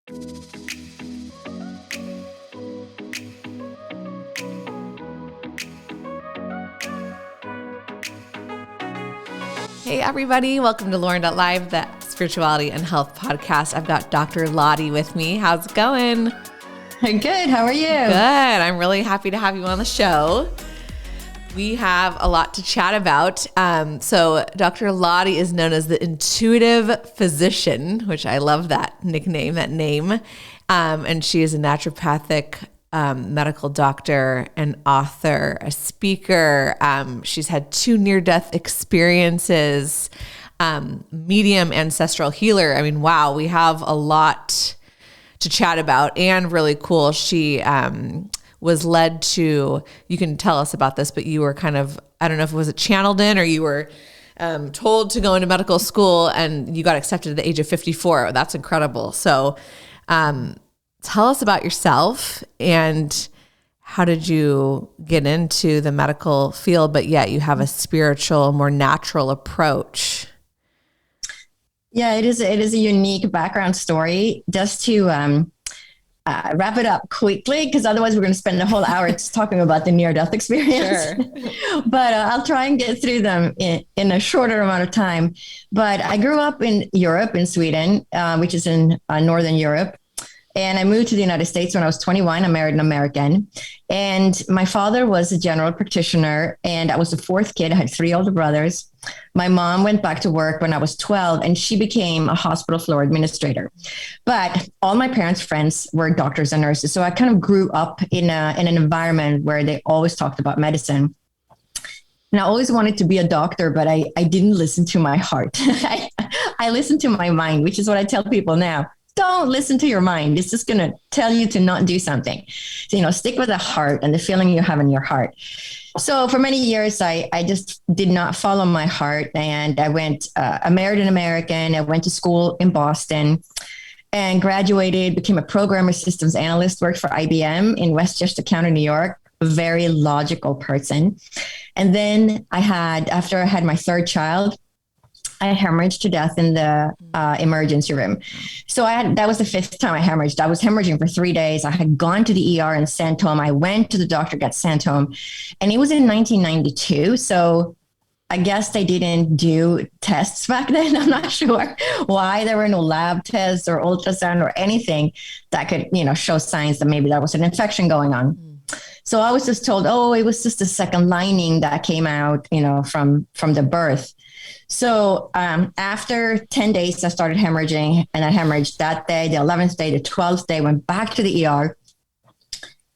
Hey everybody, welcome to RealLaurenLive, the spirituality and health podcast. I've got Dr. Lotte with me. How's it going? Good. How are you? Good. I'm really happy to have you on the show. We have a lot to chat about. So Dr. Lotte is known as the Intuitive Physician, which I love that nickname, that name. And she is a naturopathic medical doctor, an author, a speaker. She's had 2 near-death experiences, medium, ancestral healer. I mean, wow, we have a lot to chat about, and really cool. She was led to, you can tell us about this, but you were kind of, I don't know if it was channeled in or you were told to go into medical school and you got accepted at the age of 54. That's incredible. So tell us about yourself and how did you get into the medical field, but yet you have a spiritual, more natural approach? Yeah, it is a unique background story. Just to wrap it up quickly, because otherwise we're going to spend the whole hour just talking about the near-death experience. Sure. But I'll try and get through them in a shorter amount of time. But I grew up in Europe, in Sweden, which is in Northern Europe. And I moved to the United States when I was 21. I married an American. And my father was a general practitioner, and I was the 4th kid. I had 3 older brothers. My mom went back to work when I was 12, and she became a hospital floor administrator. But all my parents' friends were doctors and nurses. So I kind of grew up in an environment where they always talked about medicine. And I always wanted to be a doctor, but I didn't listen to my heart. I listened to my mind, which is what I tell people now. Don't listen to your mind. It's just going to tell you to not do something. So, stick with the heart and the feeling you have in your heart. So for many years, I just did not follow my heart. And I married an American. I went to school in Boston and graduated, became a programmer systems analyst, worked for IBM in Westchester County, New York, a very logical person. And then after I had my 3rd child, I hemorrhaged to death in the emergency room. So that was the 5th time I hemorrhaged. I was hemorrhaging for 3 days. I had gone to the ER and sent home. I went to the doctor, got sent home, and it was in 1992. So I guess they didn't do tests back then. I'm not sure why there were no lab tests or ultrasound or anything that could, show signs that maybe there was an infection going on. So I was just told, it was just a second lining that came out, from the birth. So after 10 days, I started hemorrhaging, and I hemorrhaged that day, the 11th day, the 12th day, went back to the ER.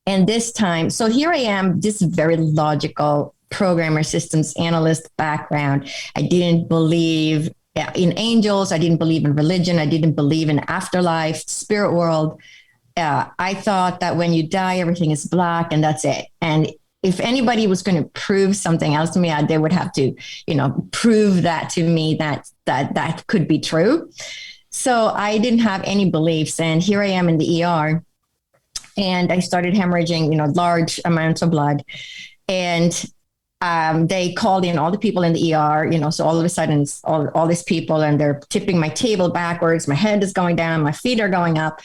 And this time, so here I am, this very logical programmer systems analyst background. I didn't believe in angels. I didn't believe in religion. I didn't believe in afterlife, spirit world. I thought that when you die, everything is black and that's it. And if anybody was going to prove something else to me, they would have to, prove that to me that could be true. So I didn't have any beliefs. And here I am in the ER, and I started hemorrhaging, large amounts of blood. And they called in all the people in the ER, so all of a sudden all these people, and they're tipping my table backwards. My head is going down. My feet are going up.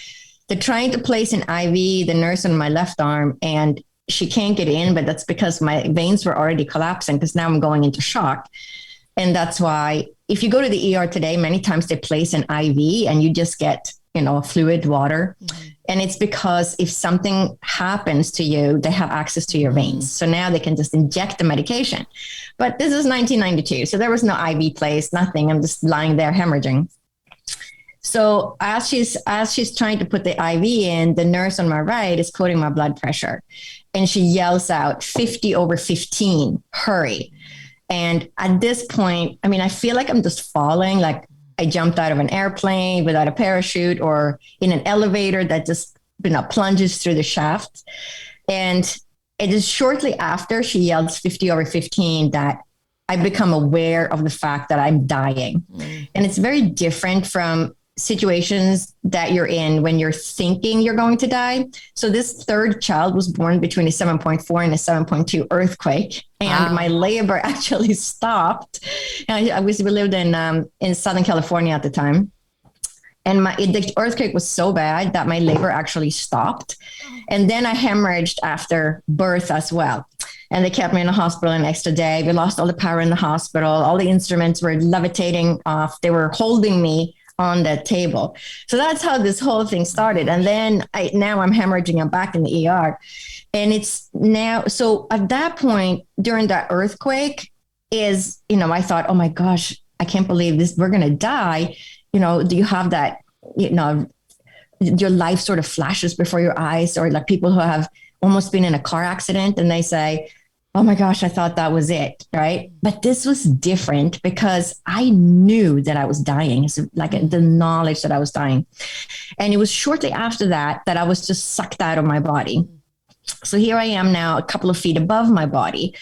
They're trying to place an IV, the nurse on my left arm, and she can't get in, but that's because my veins were already collapsing because now I'm going into shock. And that's why if you go to the ER today, many times they place an IV and you just get, fluid water. Mm-hmm. And it's because if something happens to you, they have access to your veins. So now they can just inject the medication. But this is 1992. So there was no IV placed, nothing. I'm just lying there hemorrhaging. So as she's trying to put the IV in, the nurse on my right is quoting my blood pressure. And she yells out, 50/15, hurry. And at this point, I feel like I'm just falling, like I jumped out of an airplane without a parachute or in an elevator that just plunges through the shaft. And it is shortly after she yells 50/15 that I become aware of the fact that I'm dying. And it's very different from situations that you're in when you're thinking you're going to die. So this 3rd child was born between a 7.4 and a 7.2 earthquake. And my labor actually stopped. And we lived in Southern California at the time. And the earthquake was so bad that my labor actually stopped. And then I hemorrhaged after birth as well. And they kept me in the hospital an extra day. We lost all the power in the hospital. All the instruments were levitating off. They were holding me on the table. So that's how this whole thing started. And then now I'm hemorrhaging. I'm back in the ER. And it's now, so at that point during that earthquake I thought, oh my gosh, I can't believe this. We're going to die. Do you have that, your life sort of flashes before your eyes, or like people who have almost been in a car accident and they say, oh my gosh, I thought that was it. Right. But this was different because I knew that I was dying. It's like the knowledge that I was dying. And it was shortly after that I was just sucked out of my body. So here I am now, a couple of feet above my body.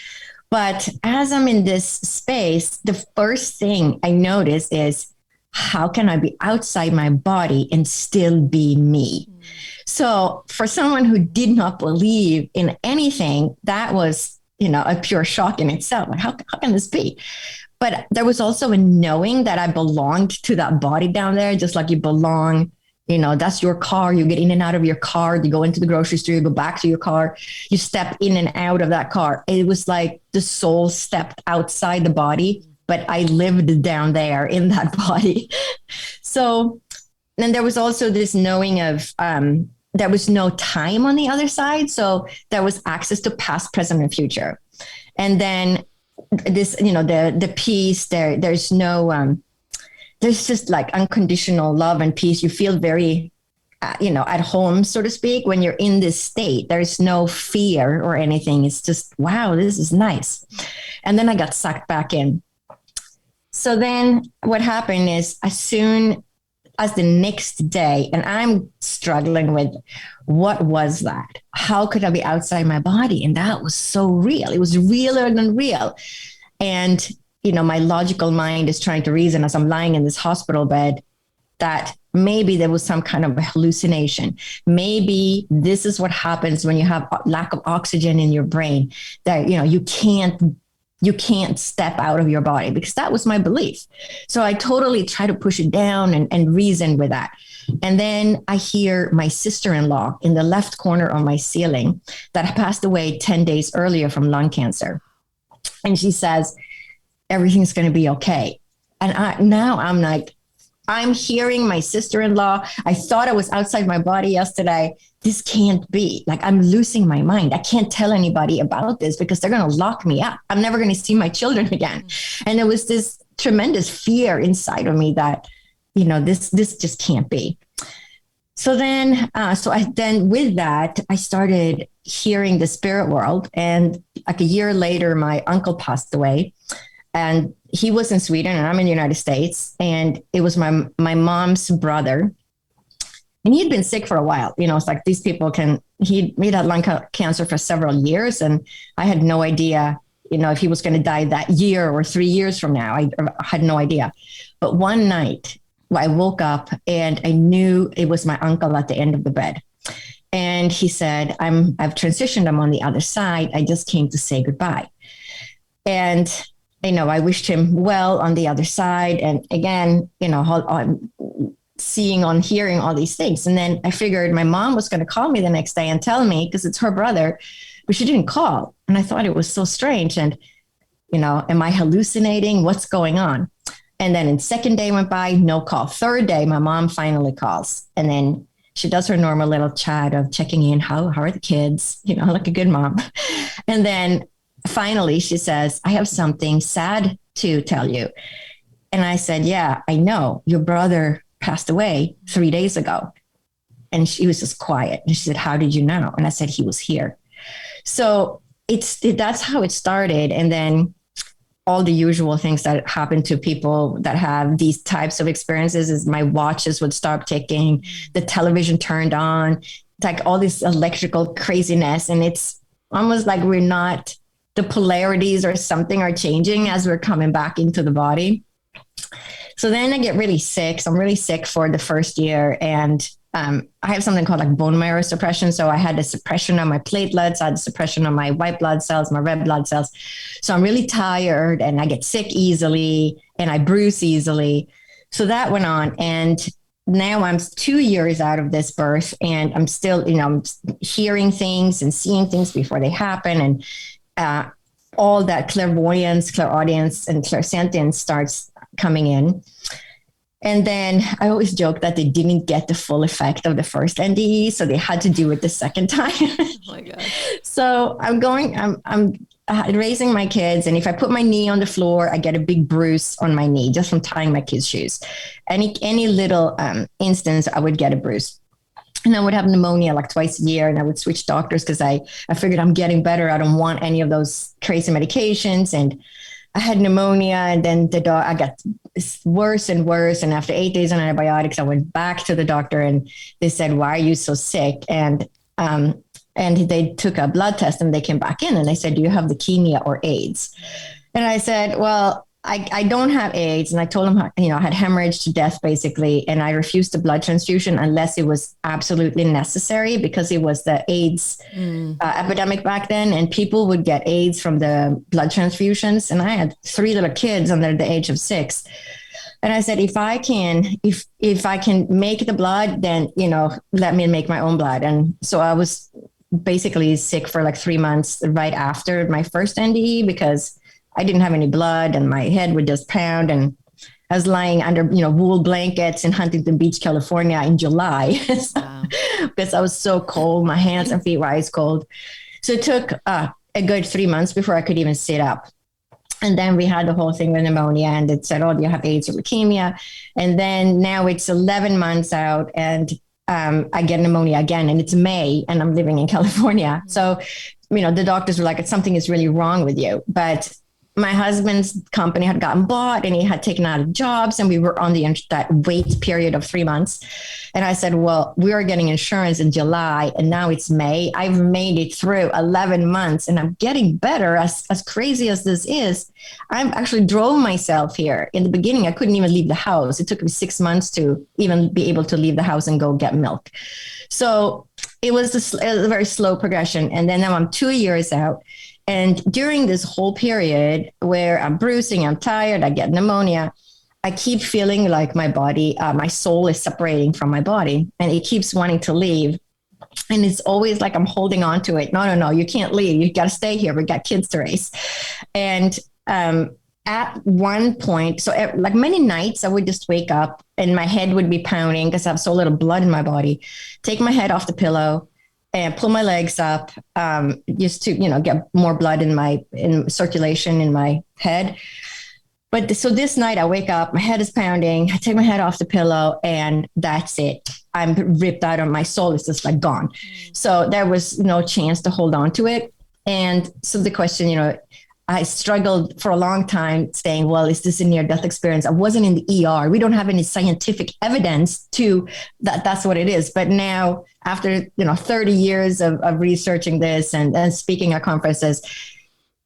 But as I'm in this space, the first thing I notice is, how can I be outside my body and still be me? So for someone who did not believe in anything, that was, a pure shock in itself. Like, how can this be? But there was also a knowing that I belonged to that body down there, just like you belong. That's your car. You get in and out of your car. You go into the grocery store, you go back to your car, you step in and out of that car. It was like the soul stepped outside the body, but I lived down there in that body. So then there was also this knowing of, there was no time on the other side. So there was access to past, present, and future. And then this, the peace there, there's no, there's just like unconditional love and peace. You feel very, at home, so to speak, when you're in this state. There's no fear or anything. It's just, wow, this is nice. And then I got sucked back in. So then what happened is, as soon as the next day, and I'm struggling with, what was that? How could I be outside my body? And that was so real. It was realer than real. And my logical mind is trying to reason as I'm lying in this hospital bed that maybe there was some kind of a hallucination. Maybe this is what happens when you have lack of oxygen in your brain, that, you can't step out of your body, because that was my belief. So I totally try to push it down and reason with that. And then I hear my sister-in-law in the left corner of my ceiling that passed away 10 days earlier from lung cancer. And she says, everything's going to be okay. And now I'm like, I'm hearing my sister-in-law. I thought I was outside my body yesterday. This can't be. Like, I'm losing my mind. I can't tell anybody about this because they're going to lock me up. I'm never going to see my children again. And there was this tremendous fear inside of me that, this just can't be. So then, with that, I started hearing the spirit world. And like a year later, my uncle passed away. And he was in Sweden and I'm in the United States. And it was my mom's brother. And he'd been sick for a while. It's like these people he'd had lung cancer for several years. And I had no idea, if he was going to die that year or 3 years from now. I had no idea. But one night I woke up and I knew it was my uncle at the end of the bed. And he said, I've transitioned. I'm on the other side. I just came to say goodbye. And I wished him well on the other side. And again, hearing all these things. And then I figured my mom was going to call me the next day and tell me, because it's her brother, but she didn't call. And I thought it was so strange. And, am I hallucinating? What's going on? And then second day went by, no call. Third day, my mom finally calls. And then she does her normal little chat of checking in. How are the kids? Like a good mom. And then finally, she says, I have something sad to tell you. And I said, yeah, I know. Your brother passed away 3 days ago. And she was just quiet. And she said, how did you know? And I said, he was here. So that's how it started. And then all the usual things that happen to people that have these types of experiences is my watches would start ticking, the television turned on, it's like all this electrical craziness. And it's almost like the polarities or something are changing as we're coming back into the body. So then I get really sick. So I'm really sick for the first year. And I have something called like bone marrow suppression. So I had a suppression on my platelets. I had a suppression on my white blood cells, my red blood cells. So I'm really tired and I get sick easily and I bruise easily. So that went on. And now I'm 2 years out of this birth, and I'm still, I'm hearing things and seeing things before they happen. And all that clairvoyance, clairaudience, and clairsentience starts coming in. And then I always joke that they didn't get the full effect of the first NDE, so they had to do it the second time. Oh my God. So I'm raising my kids, and if I put my knee on the floor, I get a big bruise on my knee just from tying my kids' shoes. Any little instance, I would get a bruise. And I would have pneumonia like twice a year, and I would switch doctors because I figured I'm getting better. I don't want any of those crazy medications. And I had pneumonia, and then I got worse and worse. And after 8 days on antibiotics, I went back to the doctor, and they said, "Why are you so sick?" And they took a blood test, and they came back in, and they said, "Do you have leukemia or AIDS?" And I said, "Well, I don't have AIDS." And I told them, I had hemorrhage to death basically. And I refused a blood transfusion unless it was absolutely necessary, because it was the AIDS epidemic back then. And people would get AIDS from the blood transfusions. And I had 3 little kids under the age of 6. And I said, if I can make the blood, then, let me make my own blood. And so I was basically sick for like 3 months right after my first NDE, because I didn't have any blood and my head would just pound. And I was lying under, wool blankets in Huntington Beach, California in July. Because I was so cold. My hands and feet were ice cold. So it took a good 3 months before I could even sit up. And then we had the whole thing with pneumonia, and it said, "Oh, do you have AIDS or leukemia?" And then now it's 11 months out, and I get pneumonia again, and it's May, and I'm living in California. So, the doctors were like, "Something is really wrong with you." But my husband's company had gotten bought, and he had taken out of jobs, and we were on that wait period of 3 months. And I said, "Well, we are getting insurance in July, and now it's May. I've made it through 11 months, and I'm getting better." As crazy as this is, I actually drove myself here. In the beginning, I couldn't even leave the house. It took me 6 months to even be able to leave the house and go get milk. So it was a very slow progression. And then now I'm 2 years out. And during this whole period where I'm bruising, I'm tired, I get pneumonia, I keep feeling like my body, my soul is separating from my body, and it keeps wanting to leave. And it's always like I'm holding on to it. No, you can't leave. You got to stay here. We got kids to raise. And at one point, so like many nights, I would just wake up and my head would be pounding because I have so little blood in my body. Take my head off the pillow and pull my legs up, just to, get more blood in circulation in my head. But so this night I wake up, my head is pounding, I take my head off the pillow, and that's it. I'm ripped out of my soul. It's just like gone. So there was no chance to hold on to it. And so the question, I struggled for a long time saying, well, is this a near-death experience? I wasn't in the ER. We don't have any scientific evidence to that's what it is. But now, after 30 years of researching this and speaking at conferences,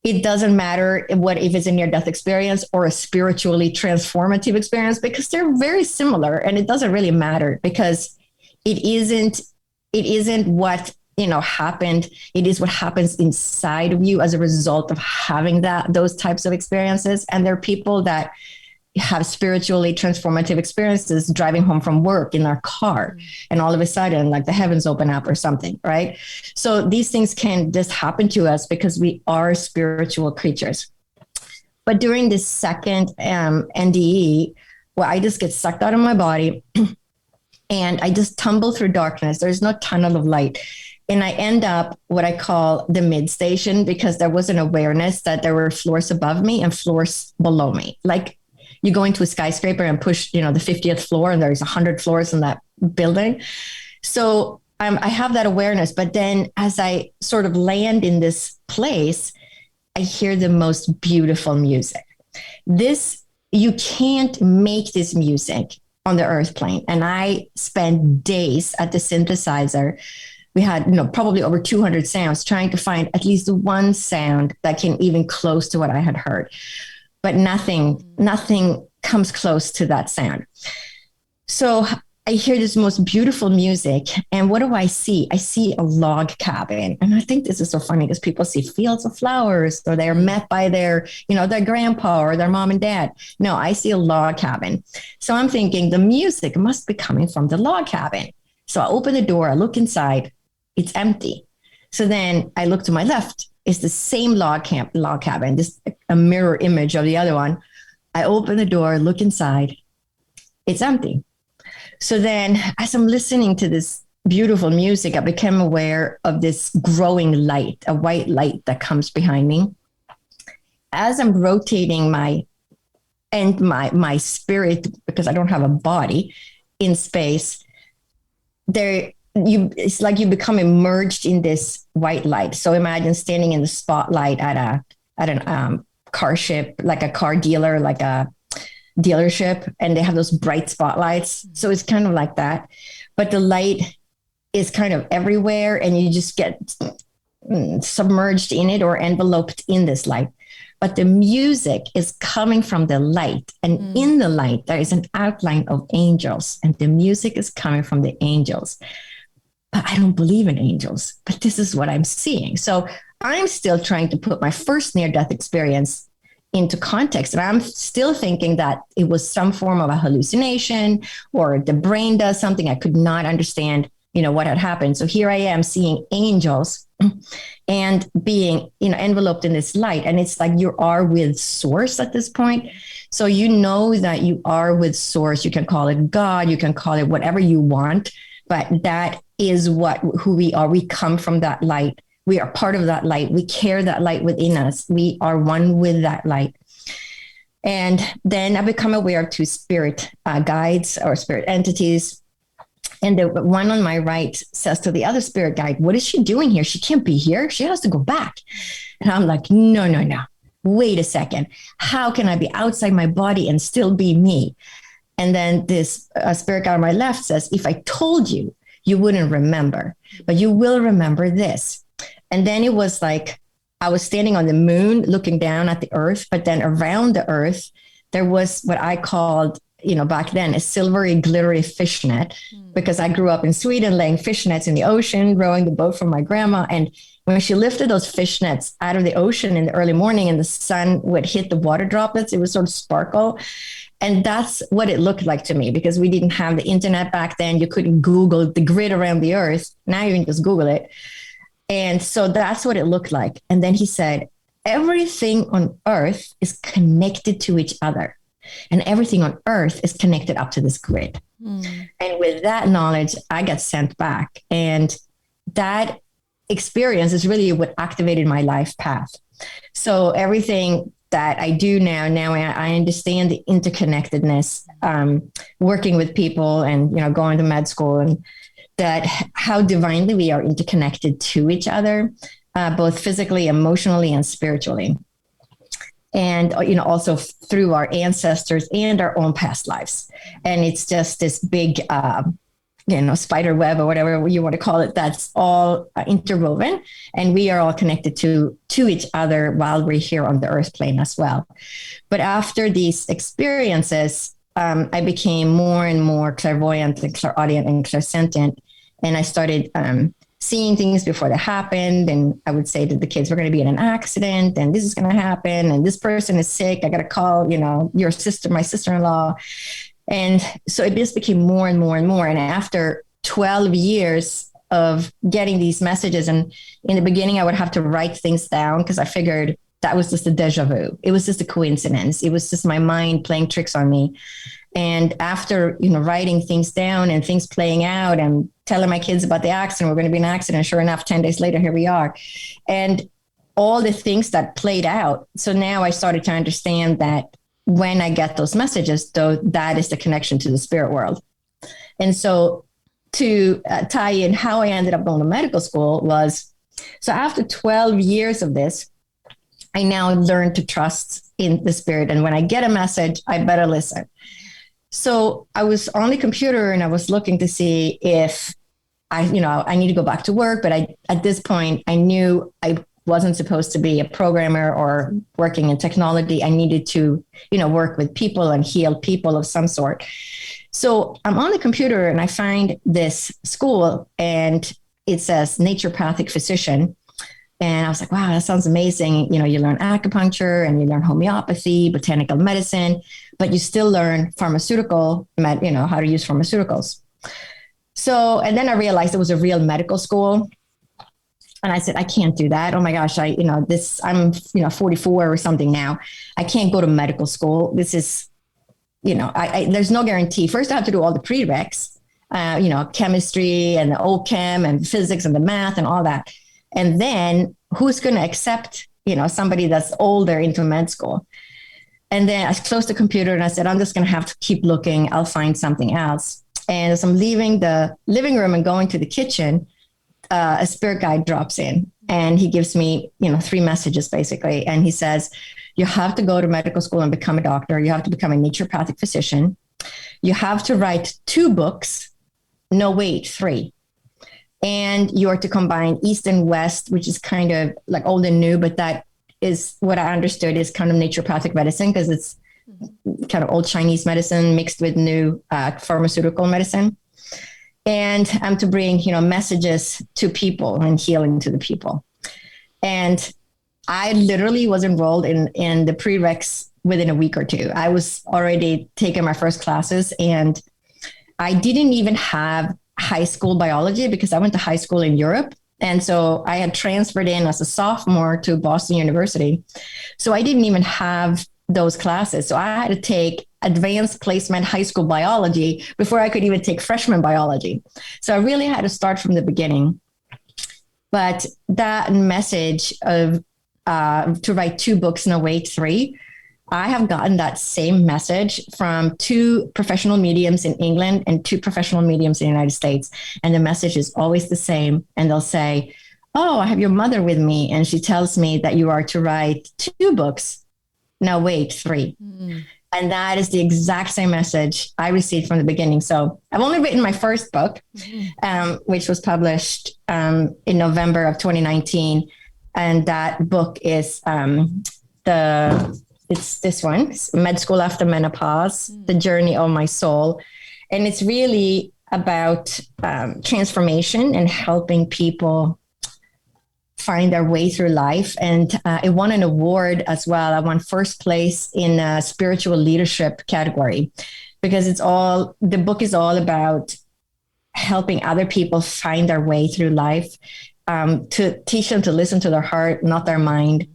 it doesn't matter if it's a near-death experience or a spiritually transformative experience, because they're very similar, and it doesn't really matter, because it isn't what happened. It is what happens inside of you as a result of having those types of experiences. And there are people that have spiritually transformative experiences driving home from work in their car, and all of a sudden, like, the heavens open up or something, right? So these things can just happen to us because we are spiritual creatures. But during this second NDE, well, I just get sucked out of my body and I just tumble through darkness. There's no tunnel of light. And I end up what I call the mid station, because there was an awareness that there were floors above me and floors below me. Like, you go into a skyscraper and push, the 50th floor, and there's 100 floors in that building. So I have that awareness. But then as I sort of land in this place, I hear the most beautiful music. You can't make this music on the earth plane. And I spent days at the synthesizer. We had, probably over 200 sounds, trying to find at least one sound that came even close to what I had heard. But nothing comes close to that sound. So I hear this most beautiful music. And what do I see? I see a log cabin. And I think this is so funny because people see fields of flowers, or they're met by their, their grandpa or their mom and dad. No, I see a log cabin. So I'm thinking the music must be coming from the log cabin. So I open the door, I look inside, it's empty. So then I look to my left, it's the same log cabin, just a mirror image of the other one. I open the door, look inside, it's empty. So then as I'm listening to this beautiful music, I became aware of this growing light, a white light that comes behind me. As I'm rotating my spirit, because I don't have a body in space, it's like you become immersed in this white light. So imagine standing in the spotlight at a car ship, like a car dealer, like a dealership, and they have those bright spotlights. So it's kind of like that, but the light is kind of everywhere, and you just get submerged in it or enveloped in this light. But the music is coming from the light, and in the light there is an outline of angels, and the music is coming from the angels. But I don't believe in angels, but this is what I'm seeing. So I'm still trying to put my first near-death experience into context. And I'm still thinking that it was some form of a hallucination, or the brain does something. I could not understand, what had happened. So here I am seeing angels and being, enveloped in this light. And it's like you are with source at this point. So that you are with source. You can call it God, you can call it whatever you want, but that is who we are. We come from that light. We are part of that light. We carry that light within us. We are one with that light. And then I become aware of two spirit guides or spirit entities. And the one on my right says to the other spirit guide, "What is she doing here? She can't be here. She has to go back." And I'm like, no. Wait a second. How can I be outside my body and still be me? And then this spirit guide on my left says, "If I told you, you wouldn't remember, but you will remember this." And then it was like I was standing on the moon looking down at the earth, but then around the earth, there was what I called, back then, a silvery, glittery fishnet, because I grew up in Sweden laying fishnets in the ocean, rowing the boat from my grandma. And when she lifted those fishnets out of the ocean in the early morning and the sun would hit the water droplets, it would sort of sparkle. And that's what it looked like to me, because we didn't have the internet back then. You couldn't Google the grid around the earth. Now you can just Google it. And so that's what it looked like. And then he said, everything on earth is connected to each other, and everything on earth is connected up to this grid. And with that knowledge, I got sent back. And that experience is really what activated my life path. So everything that I do now I understand the interconnectedness, working with people and, going to med school, and that how divinely we are interconnected to each other, both physically, emotionally, and spiritually. And, also through our ancestors and our own past lives. And it's just this big, spider web or whatever you want to call it, that's all interwoven. And we are all connected to each other while we're here on the earth plane as well. But after these experiences, I became more and more clairvoyant and clairaudient and clairsentient. And I started seeing things before they happened. And I would say to the kids, we're going to be in an accident and this is going to happen. And this person is sick. I got to call, your sister, my sister-in-law. And so it just became more and more and more. And after 12 years of getting these messages, and in the beginning, I would have to write things down because I figured that was just a deja vu. It was just a coincidence. It was just my mind playing tricks on me. And after, writing things down and things playing out and telling my kids about the accident, we're going to be in an accident. Sure enough, 10 days later, here we are. And all the things that played out. So now I started to understand that when I get those messages, though, that is the connection to the spirit world. And so to tie in how I ended up going to medical school was, so after 12 years of this, I now learned to trust in the spirit. And when I get a message, I better listen. So I was on the computer and I was looking to see if I need to go back to work. But at this point, I knew I wasn't supposed to be a programmer or working in technology. I needed to, work with people and heal people of some sort. So I'm on the computer and I find this school and it says Naturopathic Physician. And I was like, wow, that sounds amazing. You learn acupuncture and you learn homeopathy, botanical medicine, but you still learn pharmaceutical, how to use pharmaceuticals. So, and then I realized it was a real medical school. And I said, I can't do that. Oh my gosh, I'm 44 or something now. I can't go to medical school. This is, there's no guarantee. First, I have to do all the prereqs, chemistry and the OChem and physics and the math and all that. And then who's going to accept, somebody that's older into med school? And then I closed the computer and I said, I'm just going to have to keep looking. I'll find something else. And as I'm leaving the living room and going to the kitchen, a spirit guide drops in and he gives me, 3 messages basically. And he says, you have to go to medical school and become a doctor. You have to become a naturopathic physician. You have to write 2 books. No, wait, 3. And you are to combine East and West, which is kind of like old and new, but that is what I understood is kind of naturopathic medicine because it's kind of old Chinese medicine mixed with new pharmaceutical medicine. And I'm to bring, messages to people and healing to the people. And I literally was enrolled in the prereqs within a week or 2. I was already taking my first classes and I didn't even have high school biology because I went to high school in Europe. And so I had transferred in as a sophomore to Boston University. So I didn't even have those classes. So I had to take advanced placement high school biology before I could even take freshman biology. So I really had to start from the beginning. But that message of to write 2 books, no wait, 3, I have gotten that same message from 2 professional mediums in England and 2 professional mediums in the United States. And the message is always the same. And they'll say, oh, I have your mother with me. And she tells me that you are to write 2 books. Now wait, 3. Mm. And that is the exact same message I received from the beginning. So I've only written my first book, which was published in November of 2019. And that book is it's this one, Med School After Menopause, The Journey of My Soul. And it's really about transformation and helping people find their way through life. And it won an award as well. I won first place in a spiritual leadership category because the book is all about helping other people find their way through life, to teach them to listen to their heart, not their mind.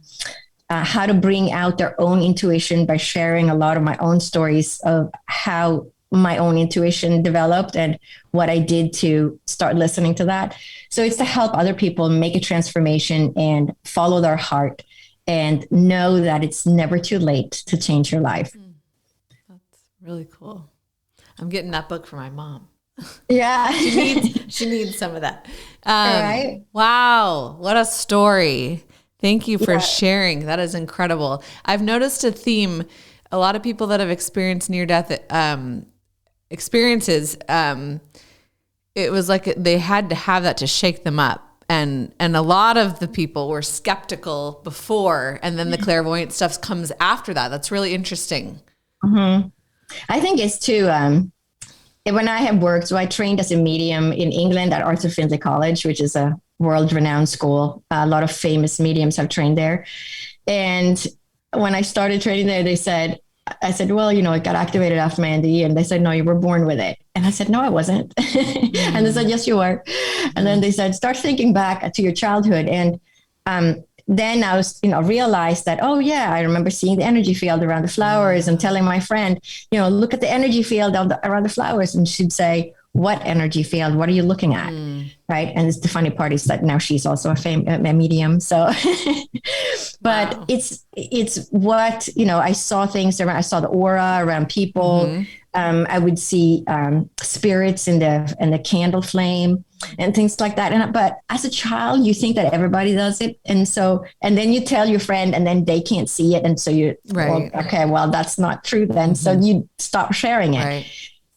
How to bring out their own intuition by sharing a lot of my own stories of how my own intuition developed and what I did to start listening to that. So it's to help other people make a transformation and follow their heart and know that it's never too late to change your life. That's really cool. I'm getting that book for my mom. Yeah. she needs some of that. All right. Wow. What a story. Thank you for sharing. That is incredible. I've noticed a theme. A lot of people that have experienced near-death experiences, it was like they had to have that to shake them up. And a lot of the people were skeptical before, and then the clairvoyant stuff comes after that. That's really interesting. Mm-hmm. I think it's too, when I have worked, so I trained as a medium in England at Arthur Findlay College, which is a world-renowned school. A lot of famous mediums have trained there. And when I started training there, I said, well, it got activated after my N.M.D. And they said, no, you were born with it. And I said, no, I wasn't. And they said, yes, you were. And then they said, start thinking back to your childhood. And then I was, realized that, oh yeah, I remember seeing the energy field around the flowers and telling my friend, look at the energy field around the flowers. And she'd say, what energy field? What are you looking at? Right. And the funny part is that now she's also a medium. So, but wow. it's what, I saw things around, I saw the aura around people. Mm-hmm. I would see spirits in the candle flame and things like that. But as a child, you think that everybody does it. And then you tell your friend and then they can't see it. And so you're right. Well, okay, well, that's not true then. Mm-hmm. So you stop sharing it. Right.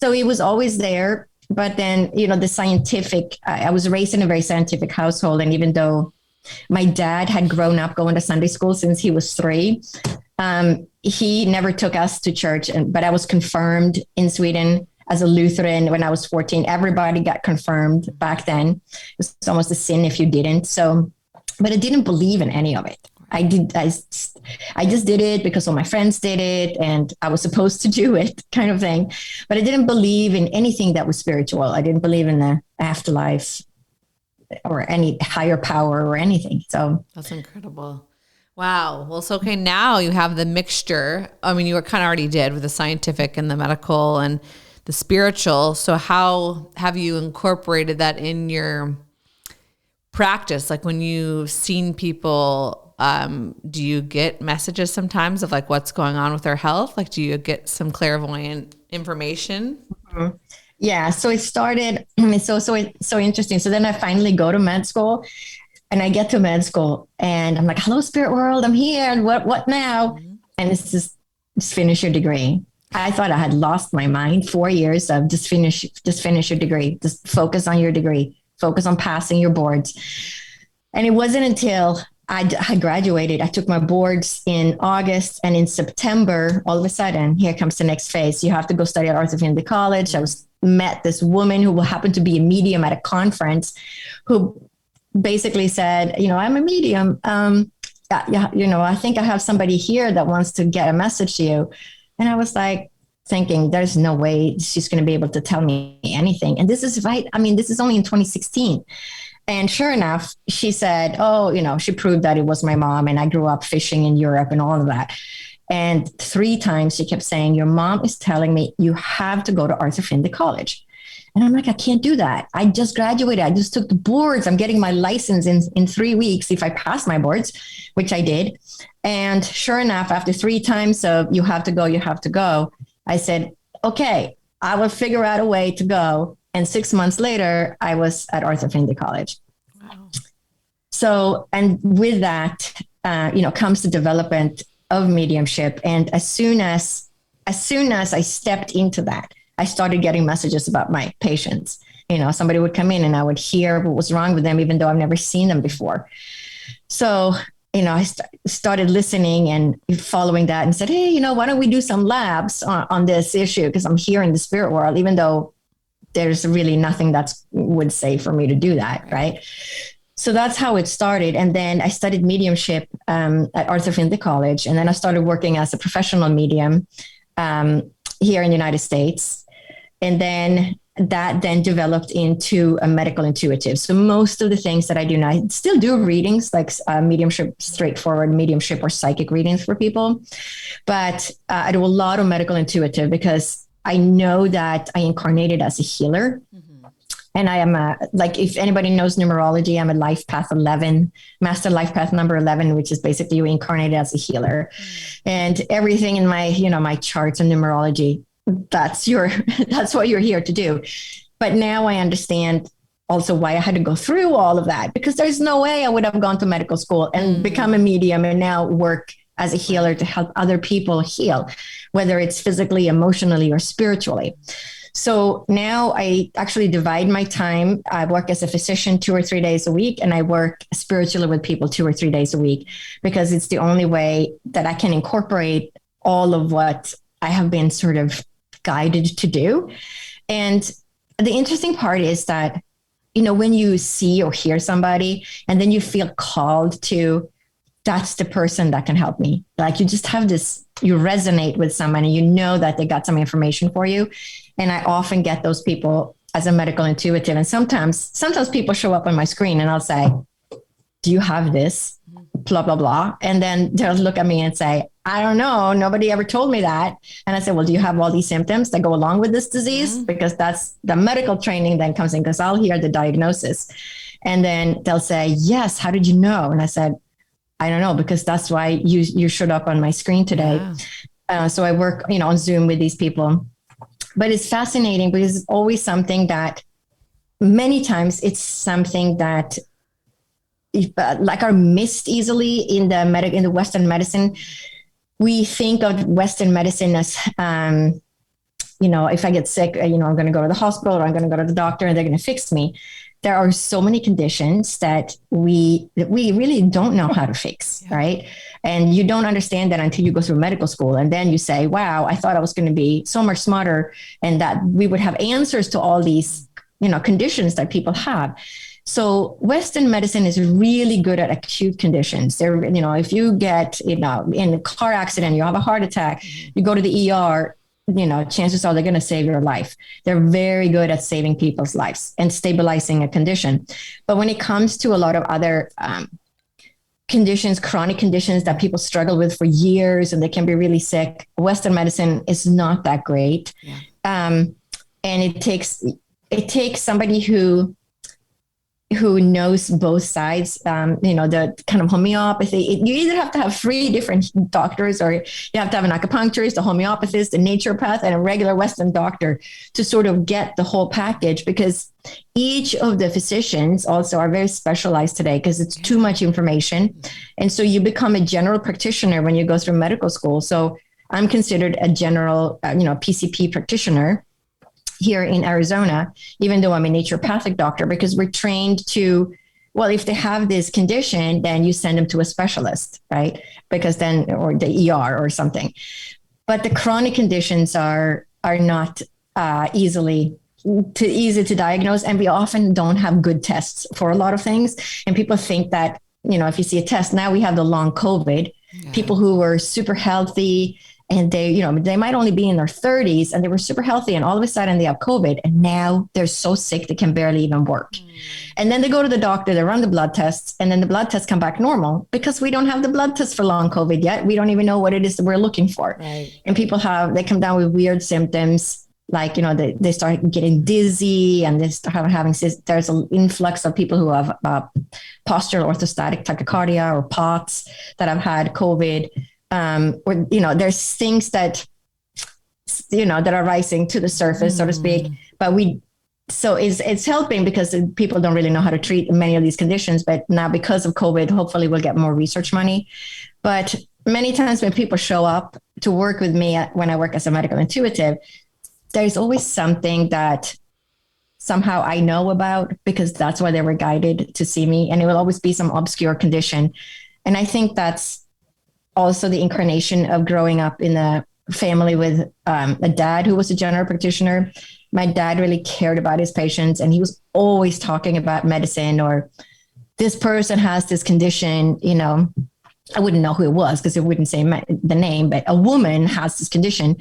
So it was always there. But then, the scientific, I was raised in a very scientific household. And even though My dad had grown up going to Sunday school since he was 3. He never took us to church, but I was confirmed in Sweden as a Lutheran when I was 14. Everybody got confirmed back then. It was almost a sin if you didn't. So, but I didn't believe in any of it. I just did it because all my friends did it and I was supposed to do it, kind of thing. But I didn't believe in anything that was spiritual. I didn't believe in the afterlife or any higher power or anything. So that's incredible. Wow. Well, so, okay, now you have the mixture. I mean, you were kind of already did with the scientific and the medical and the spiritual. So how have you incorporated that in your practice? Like when you've seen people, do you get messages sometimes of like what's going on with their health? Like, do you get some clairvoyant information? Mm-hmm. Yeah. So it started, it's so interesting. So then I finally go to med school and I get to med school and I'm like, hello, spirit world, I'm here. And what now? Mm-hmm. And it's just finish your degree. I thought I had lost my mind. 4 years of just finish your degree, just focus on your degree, focus on passing your boards. And it wasn't until I graduated, I took my boards in August, and in September, all of a sudden, here comes the next phase. You have to go study at Orthopedic College. I met this woman who happened to be a medium at a conference who basically said, I'm a medium. I think I have somebody here that wants to get a message to you. And I was like thinking, there's no way she's going to be able to tell me anything. And this is right. I mean, this is only in 2016. And sure enough, she said, she proved that it was my mom and I grew up fishing in Europe and all of that. And 3 times she kept saying, your mom is telling me you have to go to Orthopedic College. And I'm like, I can't do that. I just graduated. I just took the boards. I'm getting my license in 3 weeks if I pass my boards, which I did. And sure enough, after 3 times of you have to go, I said, okay, I will figure out a way to go. And 6 months later, I was at Orthopedic College. Wow. So, and with that, comes the development of mediumship. And as soon as I stepped into that, I started getting messages about my patients. Somebody would come in and I would hear what was wrong with them, even though I've never seen them before. So, I started listening and following that and said, hey, why don't we do some labs on this issue? Because I'm here in the spirit world, even though there's really nothing that's would say for me to do that. Right. So that's how it started. And then I studied mediumship at Orthopedic College. And then I started working as a professional medium here in the United States. And then that then developed into a medical intuitive. So most of the things that I do now, I still do readings like mediumship, straightforward mediumship or psychic readings for people. But I do a lot of medical intuitive because I know that I incarnated as a healer. Mm-hmm. And I am if anybody knows numerology, I'm a life path 11, master life path number 11, which is basically you incarnated as a healer. Mm-hmm. And everything in my, my charts and numerology, that's what you're here to do. But now I understand also why I had to go through all of that, because there's no way I would have gone to medical school and become a medium and now work as a healer to help other people heal, whether it's physically, emotionally, or spiritually. So now I actually divide my time. I work as a physician 2 or 3 days a week, and I work spiritually with people 2 or 3 days a week, because it's the only way that I can incorporate all of what I have been sort of guided to do. And the interesting part is that, when you see or hear somebody and then you feel called to, that's the person that can help me. Like you just have this, you resonate with someone and that they got some information for you. And I often get those people as a medical intuitive. And sometimes people show up on my screen and I'll say, do you have this? Blah, blah, blah. And then they'll look at me and say, I don't know. Nobody ever told me that. And I said, well, do you have all these symptoms that go along with this disease? Mm-hmm. Because that's the medical training then comes in, because I'll hear the diagnosis. And then they'll say, yes, how did you know? And I said, I don't know, because that's why you showed up on my screen today. Yeah. So I work, on Zoom with these people. But it's fascinating because it's always something that many times it's something that are missed easily in the Western medicine. We think of Western medicine as, if I get sick, I'm going to go to the hospital or I'm going to go to the doctor and they're going to fix me. there are so many conditions that we really don't know how to fix, right? And you don't understand that until you go through medical school. And then you say, wow, I thought I was going to be so much smarter and that we would have answers to all these, conditions that people have. So Western medicine is really good at acute conditions. There, if you get, in a car accident, you have a heart attack, you go to the ER, chances are they're going to save your life. They're very good at saving people's lives and stabilizing a condition. But when it comes to a lot of other conditions, chronic conditions that people struggle with for years and they can be really sick, Western medicine is not that great. Yeah. And it takes somebody who knows both sides, the kind of homeopathy. You either have to have 3 different doctors, or you have to have an acupuncturist, a homeopathist, a naturopath, and a regular Western doctor to sort of get the whole package, because each of the physicians also are very specialized today because it's too much information. And so you become a general practitioner when you go through medical school. So I'm considered a general, PCP practitioner here in Arizona, even though I'm a naturopathic doctor, because we're trained to, well, if they have this condition, then you send them to a specialist, right? Because then, or the ER or something. But the chronic conditions are not easy to diagnose. And we often don't have good tests for a lot of things. And people think that, if you see a test, now we have the long COVID, people who were super healthy, and they might only be in their 30s and they were super healthy, and all of a sudden they have COVID and now they're so sick they can barely even work. And then they go to the doctor, they run the blood tests, and then the blood tests come back normal because we don't have the blood tests for long COVID yet. We don't even know what it is that we're looking for. Right. And people they come down with weird symptoms. Like, they start getting dizzy, and they start having, there's an influx of people who have postural orthostatic tachycardia or POTS that have had COVID. Or, there's things that are rising to the surface, so to speak, but it's helping because people don't really know how to treat many of these conditions. But now, because of COVID, hopefully we'll get more research money. But many times when people show up to work with me when I work as a medical intuitive, there's always something that somehow I know about, because that's why they were guided to see me. And it will always be some obscure condition. And I think that's also the incarnation of growing up in a family with a dad who was a general practitioner. My dad really cared about his patients, and he was always talking about medicine, or this person has this condition. I wouldn't know who it was because it wouldn't say the name, but a woman has this condition.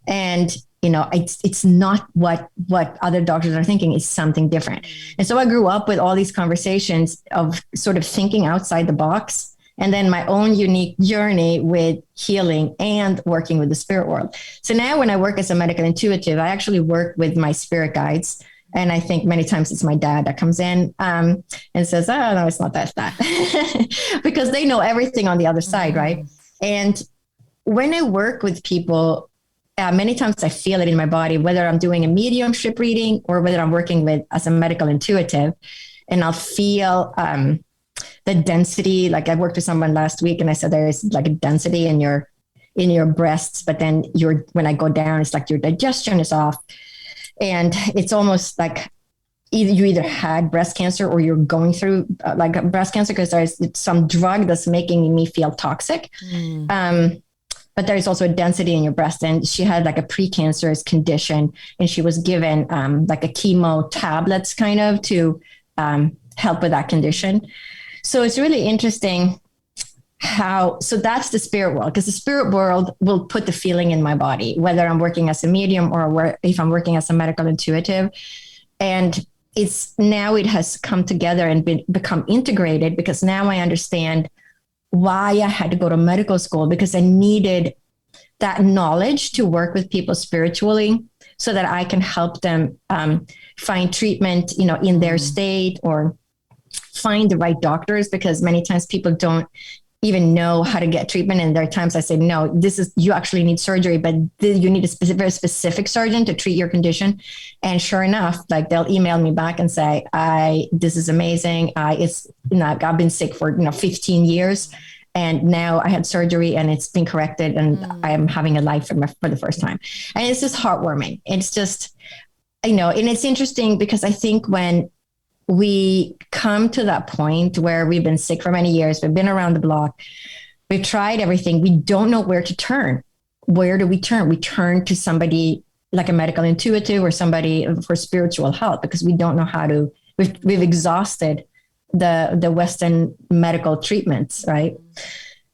And, it's not what other doctors are thinking. It's something different. And so I grew up with all these conversations of sort of thinking outside the box, and then my own unique journey with healing and working with the spirit world. So now when I work as a medical intuitive, I actually work with my spirit guides. And I think many times it's my dad that comes in and says, oh, no, it's not that. Because they know everything on the other side, right? And when I work with people, many times I feel it in my body, whether I'm doing a mediumship reading or whether I'm working with as a medical intuitive, and I'll feel the density. Like I worked with someone last week and I said, there's like a density in your breasts, but then when I go down, it's like your digestion is off. And it's almost like you either had breast cancer or you're going through like breast cancer, because there's some drug that's making me feel toxic. But there's also a density in your breast. And she had like a precancerous condition, and she was given like a chemo tablets kind of to help with that condition. So it's really interesting so that's the spirit world, because the spirit world will put the feeling in my body, whether I'm working as a medium or if I'm working as a medical intuitive. And it has come together and become integrated, because now I understand why I had to go to medical school, because I needed that knowledge to work with people spiritually so that I can help them find treatment, in their state, or find the right doctors, because many times people don't even know how to get treatment. And there are times I say, no, you actually need surgery, but you need a very specific surgeon to treat your condition. And sure enough, like they'll email me back and say, this is amazing. I've been sick for 15 years. And now I had surgery and it's been corrected, and I'm having a life for the first time. And it's just heartwarming. It's just, and it's interesting because I think when we come to that point where we've been sick for many years. We've been around the block. We've tried everything. We don't know where to turn. Where do we turn? We turn to somebody like a medical intuitive or somebody for spiritual help because we don't know how to. We've exhausted the Western medical treatments, right?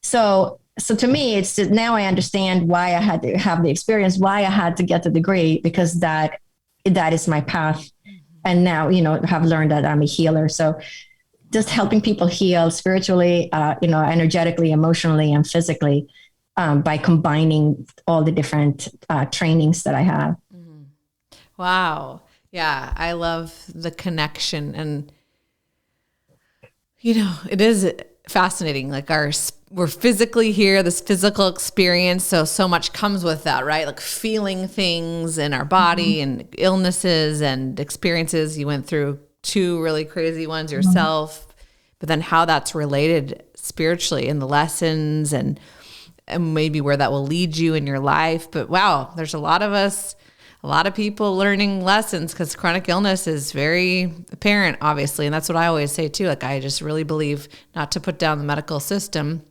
So to me, it's just, now I understand why I had to have the experience, why I had to get the degree, because that is my path. And now, have learned that I'm a healer. So just helping people heal spiritually, energetically, emotionally, and physically by combining all the different trainings that I have. Wow. Yeah. I love the connection. And, it is fascinating. Like we're physically here, this physical experience. So much comes with that, right? Like feeling things in our body and illnesses and experiences. You went through 2 really crazy ones yourself, but then how that's related spiritually in the lessons and maybe where that will lead you in your life. But wow, there's a lot of people learning lessons because chronic illness is very apparent, obviously. And that's what I always say too. Like, I just really believe not to put down the medical system.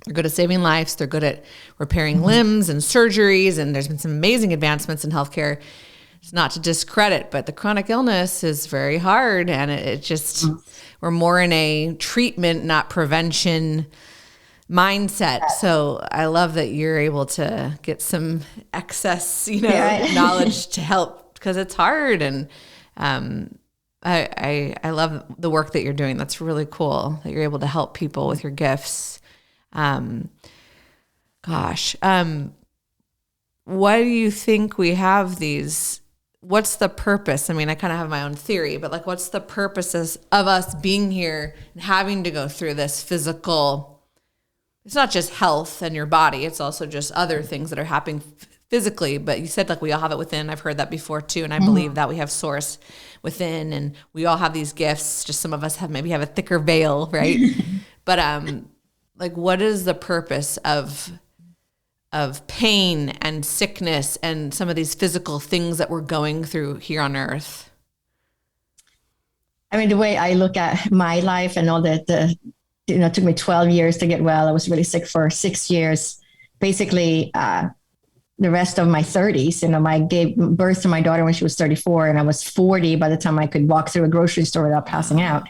They're good at saving lives. They're good at repairing limbs and surgeries. And there's been some amazing advancements in healthcare. It's not to discredit, but the chronic illness is very hard. And it just, we're more in a treatment, not prevention mindset. So I love that you're able to get some excess, knowledge to help because it's hard. And I love the work that you're doing. That's really cool that you're able to help people with your gifts. Why do you think we have these? What's the purpose? I mean, I kind of have my own theory, but like, what's the purposes of us being here and having to go through this physical? It's not just health and your body. It's also just other things that are happening physically. But you said like we all have it within. I've heard that before too. And I believe that we have source within and we all have these gifts. Just some of us have a thicker veil, right? But like what is the purpose of pain and sickness and some of these physical things that we're going through here on earth? I mean, the way I look at my life and all the it took me 12 years to get well. I was really sick for 6 years. Basically, the rest of my 30s, I gave birth to my daughter when she was 34 and I was 40 by the time I could walk through a grocery store without passing out.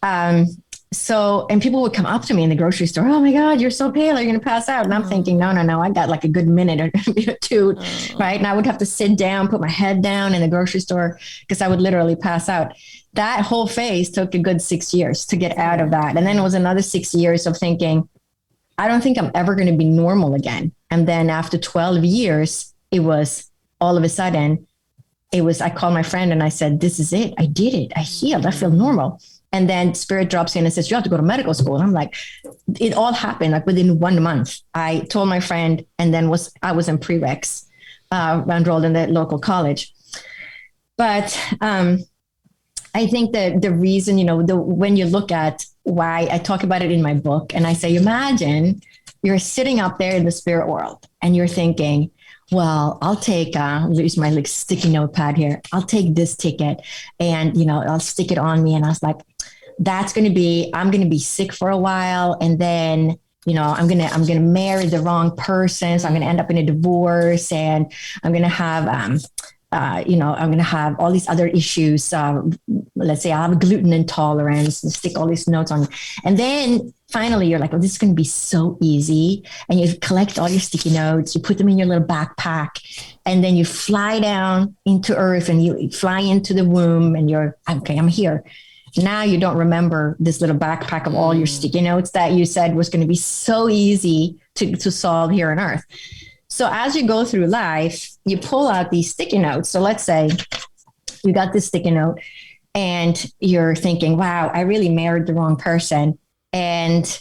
And people would come up to me in the grocery store. Oh my God, you're so pale. Are you going to pass out? And I'm thinking, no. I got like a good minute or two, right? And I would have to sit down, put my head down in the grocery store because I would literally pass out. That whole phase took a good 6 years to get out of that. And then it was another 6 years of thinking, I don't think I'm ever going to be normal again. And then after 12 years, it was all of a sudden, I called my friend and I said, this is it. I did it. I healed. I feel normal. And then spirit drops in and says, you have to go to medical school. And I'm like, it all happened like within 1 month. I told my friend and then I was in prereqs, enrolled in the local college. But I think that the reason, when you look at why I talk about it in my book and I say, imagine you're sitting up there in the spirit world and you're thinking, well, I'll take, use my like sticky notepad here. I'll take this ticket and, I'll stick it on me. And I was like, I'm going to be sick for a while. And then, I'm going to marry the wrong person. So I'm going to end up in a divorce and I'm going to have, I'm going to have all these other issues. Let's say I have a gluten intolerance and stick all these notes on. And then finally you're like, oh, this is going to be so easy. And you collect all your sticky notes, you put them in your little backpack, and then you fly down into earth and you fly into the womb and you're, okay, I'm here. Now you don't remember this little backpack of all your sticky notes that you said was going to be so easy to solve here on earth. So as you go through life, you pull out these sticky notes. So let's say you got this sticky note and you're thinking, wow, I really married the wrong person. And,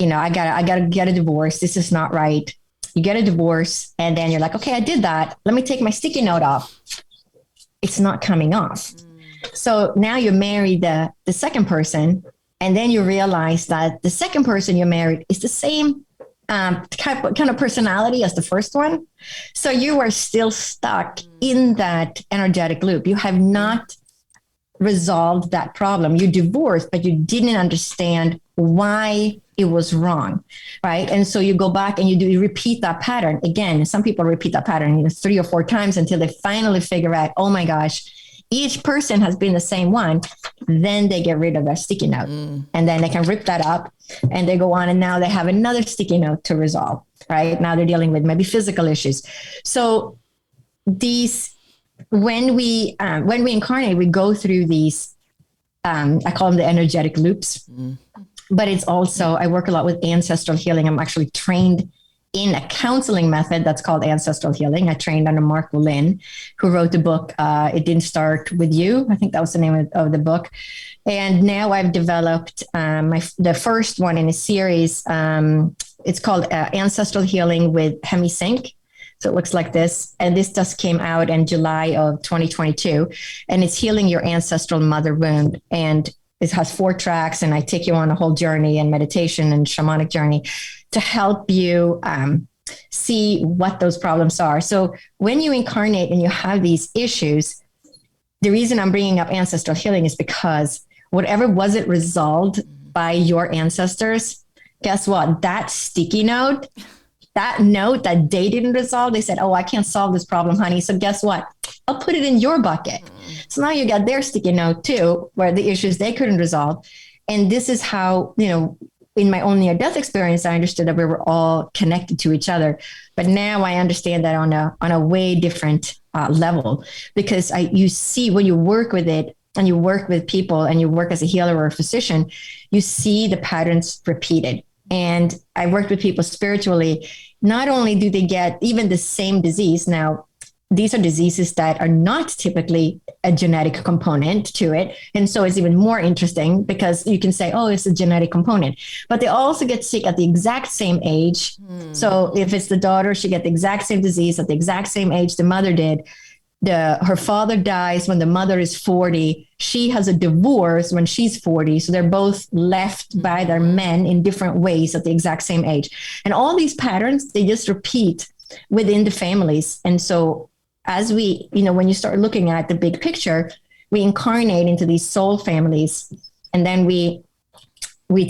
I gotta get a divorce. This is not right. You get a divorce and then you're like, okay, I did that. Let me take my sticky note off. It's not coming off. So now you marry the second person. And then you realize that the second person you married is the same kind of personality as the first one. So you are still stuck in that energetic loop. You have not resolved that problem. You divorced, but you didn't understand why it was wrong, right? And so you go back and you repeat that pattern again. Some people repeat that pattern 3 or 4 times until they finally figure out, oh my gosh, each person has been the same one. Then they get rid of their sticky note, and then they can rip that up, and they go on, and now they have another sticky note to resolve, right? Now they're dealing with maybe physical issues. So when we incarnate, we go through these, I call them the energetic loops, but it's also, I work a lot with ancestral healing. I'm actually trained in a counseling method that's called ancestral healing. I trained under Mark Lynn, who wrote the book, It Didn't Start With You. I think that was the name of the book. And now I've developed the first one in a series. It's called Ancestral Healing with Hemisync. So it looks like this. And this just came out in July of 2022. And it's healing your ancestral mother wound. And it has 4 tracks. And I take you on a whole journey and meditation and shamanic journey to help you see what those problems are. So when you incarnate and you have these issues, the reason I'm bringing up ancestral healing is because whatever wasn't resolved by your ancestors, guess what? That sticky note, that note that they didn't resolve, they said, oh, I can't solve this problem, honey. So guess what? I'll put it in your bucket. So now you got their sticky note too, where the issues they couldn't resolve. And this is how, in my own near-death experience, I understood that we were all connected to each other. But now I understand that on a way different level, because you see when you work with it and you work with people and you work as a healer or a physician, you see the patterns repeated. And I worked with people spiritually. Not only do they get even the same disease. Now, these are diseases that are not typically a genetic component to it. And so it's even more interesting because you can say, oh, it's a genetic component, but they also get sick at the exact same age. So if it's the daughter, she get the exact same disease at the exact same age the mother did. Her father dies when the mother is 40. She has a divorce when she's 40. So they're both left by their men in different ways at the exact same age. And all these patterns, they just repeat within the families. And so as we, when you start looking at the big picture, we incarnate into these soul families. And then we'd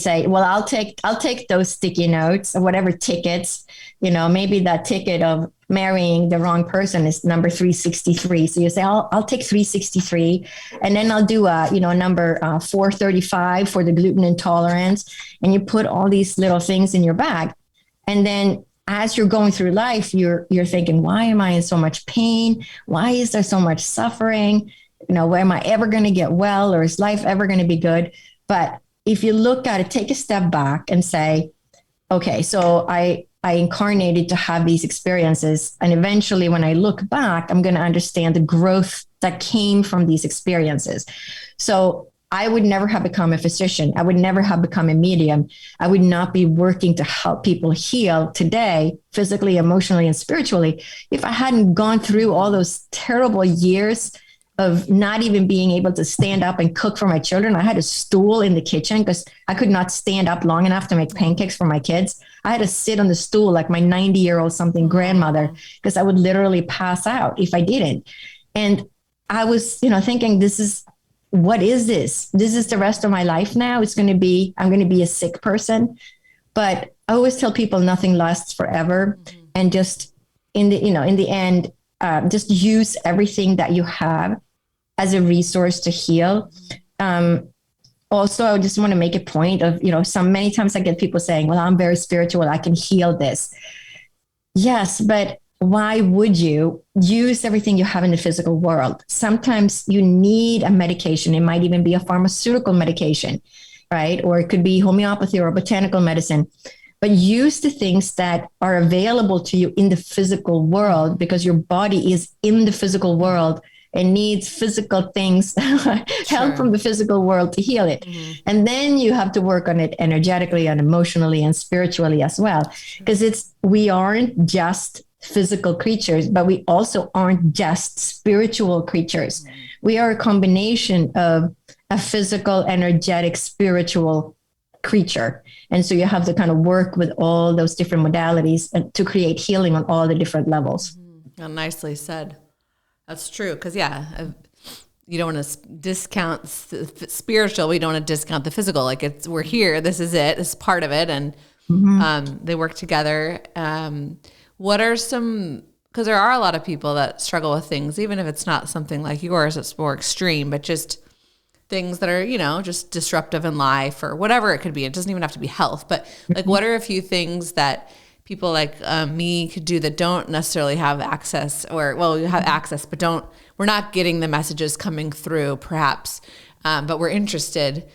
say, well, I'll take those sticky notes or whatever tickets, maybe that ticket of marrying the wrong person is number 363. So you say, I'll take 363. And then I'll do number 435 for the gluten intolerance. And you put all these little things in your bag. And then as you're going through life, you're thinking, why am I in so much pain? Why is there so much suffering? Where am I ever going to get well? Or is life ever going to be good? But if you look at it, take a step back and say, okay, so I incarnated to have these experiences. And eventually when I look back, I'm going to understand the growth that came from these experiences. So I would never have become a physician. I would never have become a medium. I would not be working to help people heal today, physically, emotionally, and spiritually, if I hadn't gone through all those terrible years of not even being able to stand up and cook for my children. I had a stool in the kitchen because I could not stand up long enough to make pancakes for my kids. I had to sit on the stool like my 90-year-old something grandmother, because I would literally pass out if I didn't. And I was, thinking, what is this? This is the rest of my life now. I'm going to be a sick person. But I always tell people nothing lasts forever. And just in the end, just use everything that you have as a resource to heal. Also, I just want to make a point of, many times I get people saying, well, I'm very spiritual, I can heal this. Yes, but why would you use everything you have in the physical world? Sometimes you need a medication. It might even be a pharmaceutical medication, right? Or it could be homeopathy or botanical medicine. But use the things that are available to you in the physical world, because your body is in the physical world and needs physical things, help from the physical world to heal it. And then you have to work on it energetically and emotionally and spiritually as well. Because we aren't just physical creatures, but we also aren't just spiritual creatures. We are a combination of a physical, energetic, spiritual creature. And so you have to kind of work with all those different modalities and to create healing on all the different levels. Nicely said. That's true. Because you don't want to discount spiritual. We don't want to discount the physical. Like we're here. This is it. This is part of it. And they work together. What are some, because there are a lot of people that struggle with things, even if it's not something like yours, it's more extreme, but just things that are, just disruptive in life or whatever it could be. It doesn't even have to be health, but like, what are a few things that people like me could do that don't necessarily have access, or, well, you have access, but we're not getting the messages coming through perhaps, but we're interested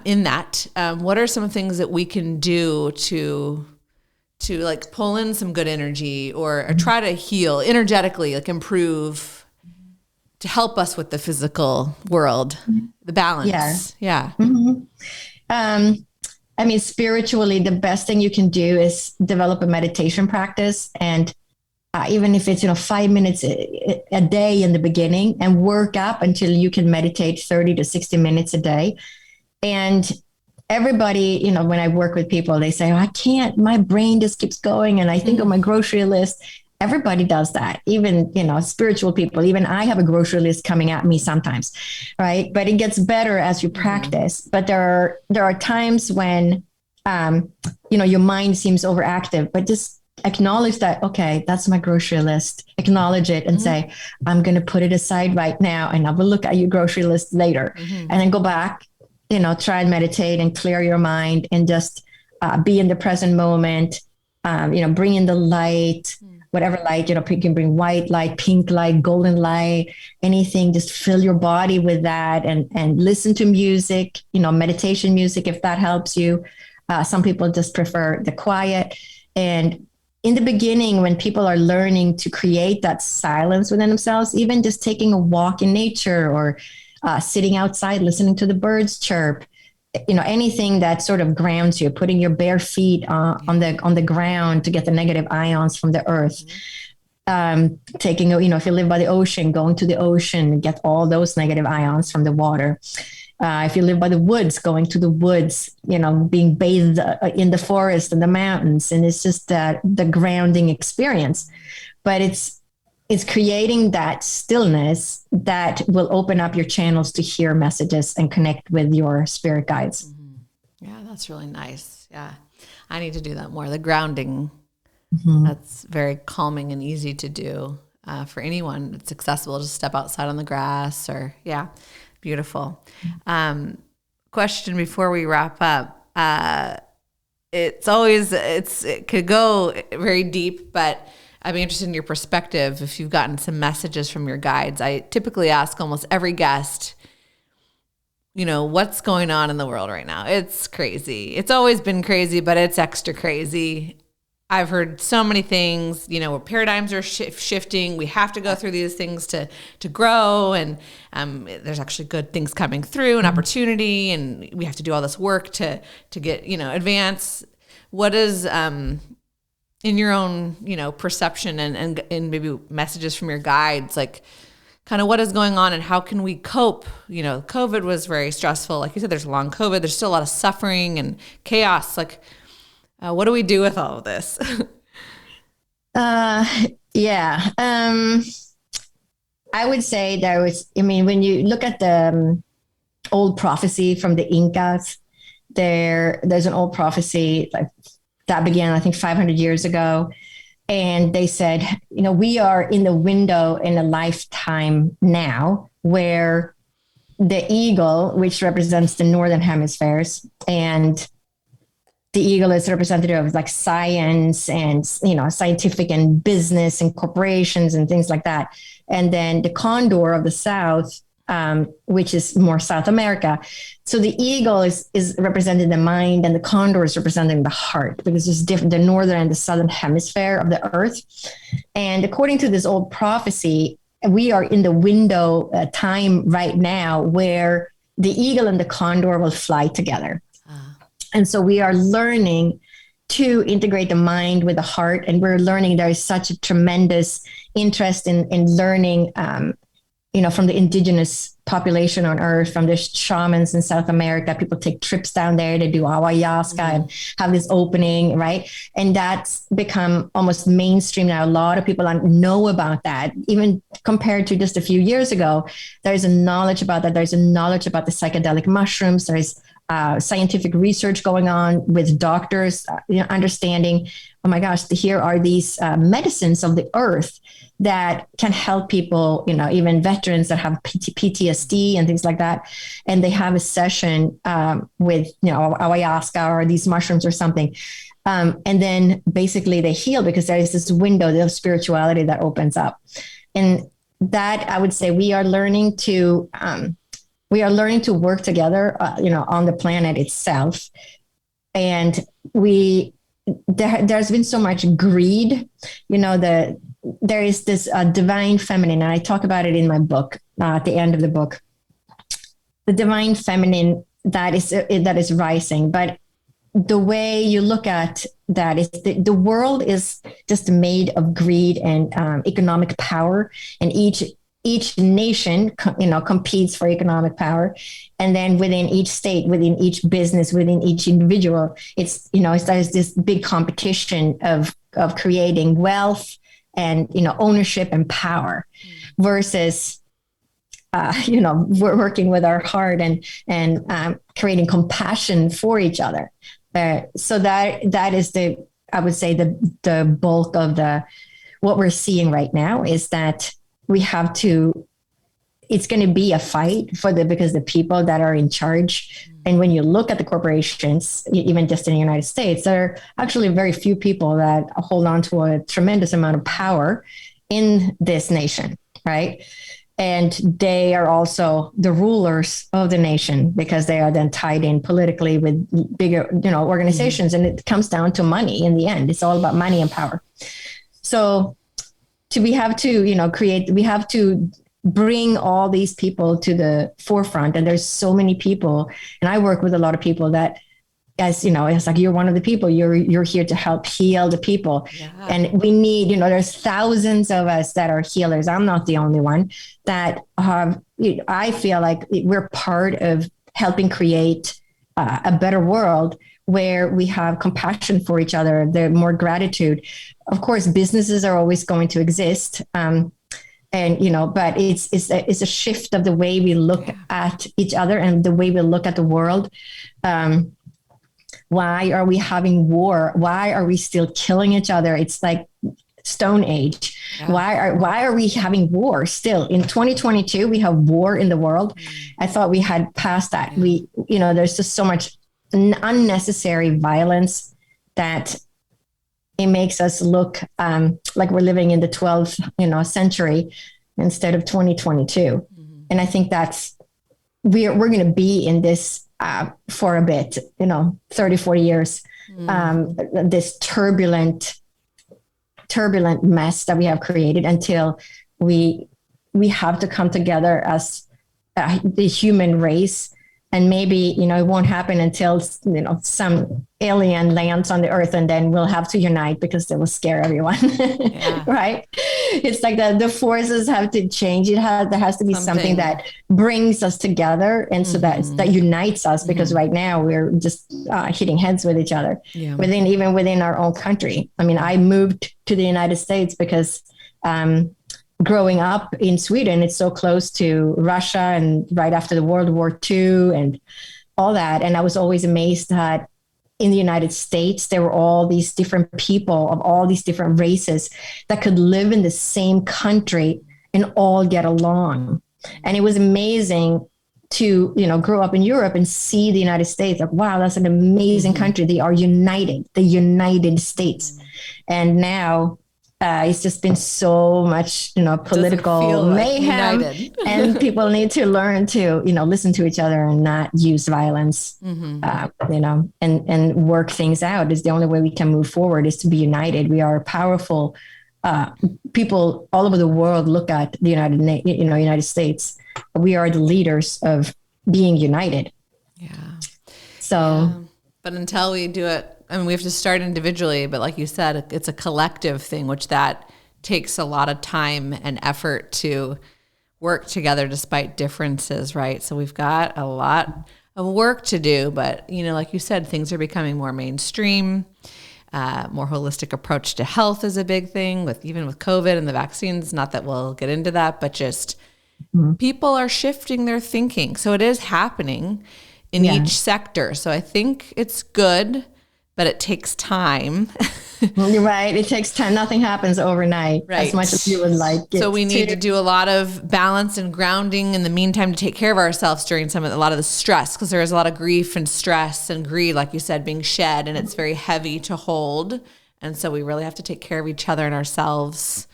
in that. What are some things that we can do to like pull in some good energy or try to heal energetically, like improve, to help us with the physical world, the balance? Yeah. I mean, spiritually, the best thing you can do is develop a meditation practice. And even if it's, 5 minutes a day in the beginning, and work up until you can meditate 30 to 60 minutes a day. And everybody, when I work with people, they say, oh, I can't, my brain just keeps going. And I think of my grocery list. Everybody does that. Even, spiritual people, even I have a grocery list coming at me sometimes. Right. But it gets better as you practice. But there are times when, your mind seems overactive, but just acknowledge that, okay, that's my grocery list. Acknowledge it and say, I'm going to put it aside right now. And I will look at your grocery list later, and then go back, try and meditate and clear your mind and just be in the present moment, bring in the light, whatever light, you can bring white light, pink light, golden light, anything, just fill your body with that and listen to music, meditation music, if that helps you. Some people just prefer the quiet. And in the beginning, when people are learning to create that silence within themselves, even just taking a walk in nature or sitting outside, listening to the birds chirp, anything that sort of grounds you, putting your bare feet on the ground to get the negative ions from the earth. Taking, if you live by the ocean, going to the ocean, get all those negative ions from the water. If you live by the woods, going to the woods, being bathed in the forest and the mountains. And it's just the grounding experience. But it's creating that stillness that will open up your channels to hear messages and connect with your spirit guides. Yeah, that's really nice. Yeah. I need to do that more. The grounding, that's very calming and easy to do for anyone. It's accessible to step outside on the grass or, beautiful. Question before we wrap up. It could go very deep, but I'd be interested in your perspective if you've gotten some messages from your guides. I typically ask almost every guest, what's going on in the world right now? It's crazy. It's always been crazy, but it's extra crazy. I've heard so many things, where paradigms are shifting. We have to go through these things to grow. And there's actually good things coming through and opportunity. And we have to do all this work to get, advance. What is, in your own, perception and maybe messages from your guides, like kind of what is going on and how can we cope? COVID was very stressful. Like you said, there's long COVID. There's still a lot of suffering and chaos. Like, what do we do with all of this? Yeah. I would say when you look at the old prophecy from the Incas, there's an old prophecy like that began, I think, 500 years ago. And they said, we are in the window in a lifetime now where the eagle, which represents the northern hemispheres, and the eagle is representative of like science and, scientific and business and corporations and things like that. And then the condor of the South, which is more South America. So the eagle is representing the mind and the condor is representing the heart, because it's different, the northern and the southern hemisphere of the earth. And according to this old prophecy, we are in the window time right now where the eagle and the condor will fly together. And so we are learning to integrate the mind with the heart. And we're learning there is such a tremendous interest in learning from the indigenous population on Earth, from the shamans in South America. People take trips down there to do ayahuasca and have this opening, right? And that's become almost mainstream now. A lot of people know about that. Even compared to just a few years ago, there's a knowledge about that. There's a knowledge about the psychedelic mushrooms. There's scientific research going on with doctors, understanding, oh my gosh, here are these medicines of the earth that can help people, even veterans that have PTSD and things like that. And they have a session with, ayahuasca or these mushrooms or something. And then basically they heal because there is this window of spirituality that opens up. And that, I would say, we are learning to work together, on the planet itself. And there's been so much greed, there is this divine feminine, and I talk about it in my book, at the end of the book, the divine feminine that is rising. But the way you look at that is the world is just made of greed and economic power, and each nation, competes for economic power. And then within each state, within each business, within each individual, there's this big competition of creating wealth and, ownership and power versus, we're working with our heart and creating compassion for each other. So that is I would say the bulk of what we're seeing right now is that it's going to be a fight because the people that are in charge. And when you look at the corporations, even just in the United States, there are actually very few people that hold on to a tremendous amount of power in this nation, right? And they are also the rulers of the nation because they are then tied in politically with bigger, organizations. And it comes down to money in the end. It's all about money and power. So we have to bring all these people to the forefront. And there's so many people, and I work with a lot of people that, as it's like, you're one of the people, you're here to help heal the people. Yeah. And we need, there's thousands of us that are healers. I'm not the only one that I feel like we're part of helping create a better world where we have compassion for each other, there's more gratitude. Of course, businesses are always going to exist. But it's a shift of the way we look at each other and the way we look at the world. Why are we having war? Why are we still killing each other? It's like Stone Age. Yeah. Why are we having war still in 2022? We have war in the world. I thought we had passed that. Yeah. There's just so much unnecessary violence that it makes us look like we're living in the 12th, century instead of 2022. Mm-hmm. And I think we're going to be in this for a bit, 30, 40 years, this turbulent mess that we have created until we have to come together as the human race. And maybe, it won't happen until, some alien lands on the earth, and then we'll have to unite because they will scare everyone. Yeah. Right? It's like the forces have to change. There has to be something that brings us together. And so that unites us, because right now we're just hitting heads with each other even within our own country. I mean, I moved to the United States because, growing up in Sweden, it's so close to Russia and right after the World War II and all that. And I was always amazed that in the United States, there were all these different people of all these different races that could live in the same country and all get along. And it was amazing to, grow up in Europe and see the United States. Like, wow, that's an amazing country. They are united, the United States. And now, it's just been so much, political mayhem, and people need to learn to, listen to each other and not use violence, and work things out. Is the only way we can move forward, is to be united. We are powerful. People all over the world look at the United States. We are the leaders of being united. Yeah. So, but until we do it, we have to start individually, but like you said, it's a collective thing, which that takes a lot of time and effort to work together despite differences, right? So we've got a lot of work to do, but like you said, things are becoming more mainstream. More holistic approach to health is a big thing even with COVID and the vaccines. Not that we'll get into that, but just people are shifting their thinking. So it is happening in each sector. So I think it's good, but it takes time. You're right. It takes time. Nothing happens overnight, right, as much as you would like it. So we need to do a lot of balance and grounding in the meantime to take care of ourselves during a lot of the stress, because there is a lot of grief and stress and greed, like you said, being shed, and it's very heavy to hold. And so we really have to take care of each other and ourselves.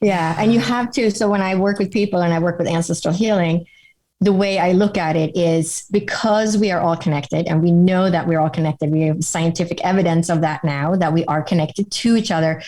Yeah. And you have to. So when I work with people and I work with ancestral healing, the way I look at it is because we are all connected, and we know that we're all connected. We have scientific evidence of that now, that we are connected to each other.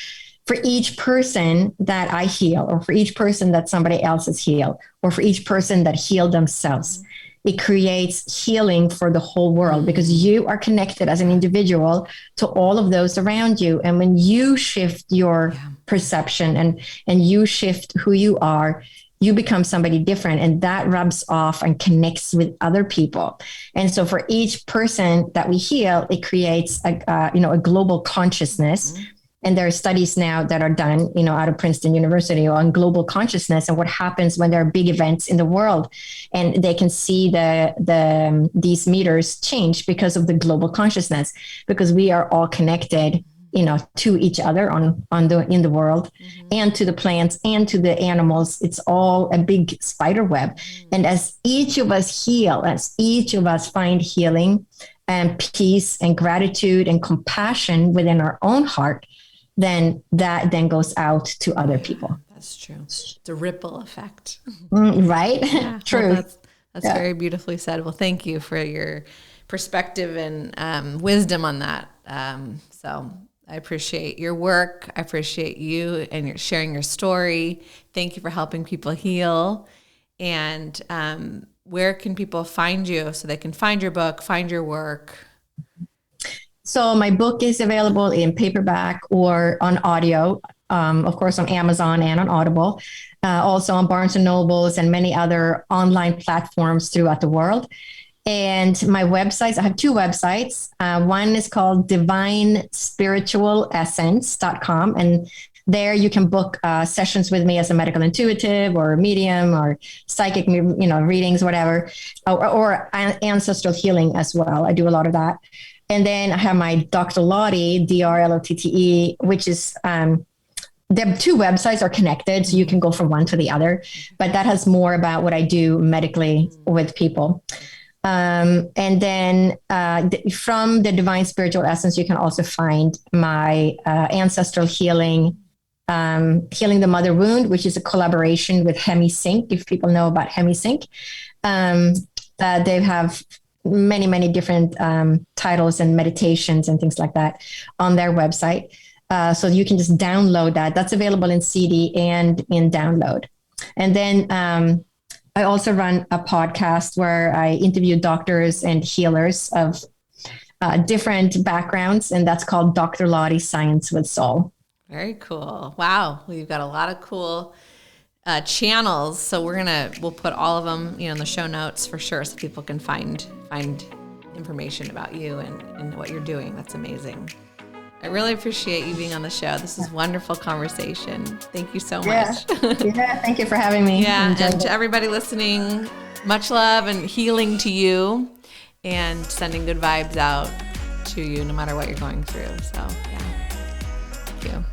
For each person that I heal, or for each person that somebody else has healed, or for each person that healed themselves, it creates healing for the whole world, because you are connected as an individual to all of those around you. And when you shift your perception and you shift who you are, you become somebody different, and that rubs off and connects with other people. And so for each person that we heal, it creates a global consciousness. And there are studies now that are done, out of Princeton University on global consciousness and what happens when there are big events in the world. And they can see these meters change because of the global consciousness, because we are all connected, to each other in the world, and to the plants and to the animals. It's all a big spider web. And as each of us heal, as each of us find healing and peace and gratitude and compassion within our own heart, then that then goes out to other people. That's true. It's a ripple effect. Right? Yeah, True. Well, that's very beautifully said. Well, thank you for your perspective and wisdom on that. So I appreciate your work. I appreciate you and your sharing your story. Thank you for helping people heal. And where can people find you so they can find your book, find your work? So my book is available in paperback or on audio, of course, on Amazon and on Audible, also on Barnes & Nobles and many other online platforms throughout the world. And my websites, I have two websites. One is called divinespiritualessence.com. And there you can book sessions with me as a medical intuitive or a medium or psychic, readings, whatever, or ancestral healing as well. I do a lot of that. And then I have my Dr. Lotte, DRLOTTE, which is, the two websites are connected, so you can go from one to the other, but that has more about what I do medically with people. And then from the Divine Spiritual Essence, you can also find my ancestral healing, Healing the Mother Wound, which is a collaboration with HemiSync, if people know about HemiSync. They have many, many different titles and meditations and things like that on their website. So you can just download that. That's available in CD and in download. And then I also run a podcast where I interview doctors and healers of different backgrounds, and that's called Dr. Lotte Science with Soul. Very cool. Wow. Well, you've got a lot of cool channels. So we'll put all of them, in the show notes for sure, so people can find information about you and what you're doing. That's amazing. I really appreciate you being on the show. This is a wonderful conversation. Thank you so much. Yeah, thank you for having me. Yeah, and to everybody listening, much love and healing to you, and sending good vibes out to you no matter what you're going through. So, yeah. Thank you.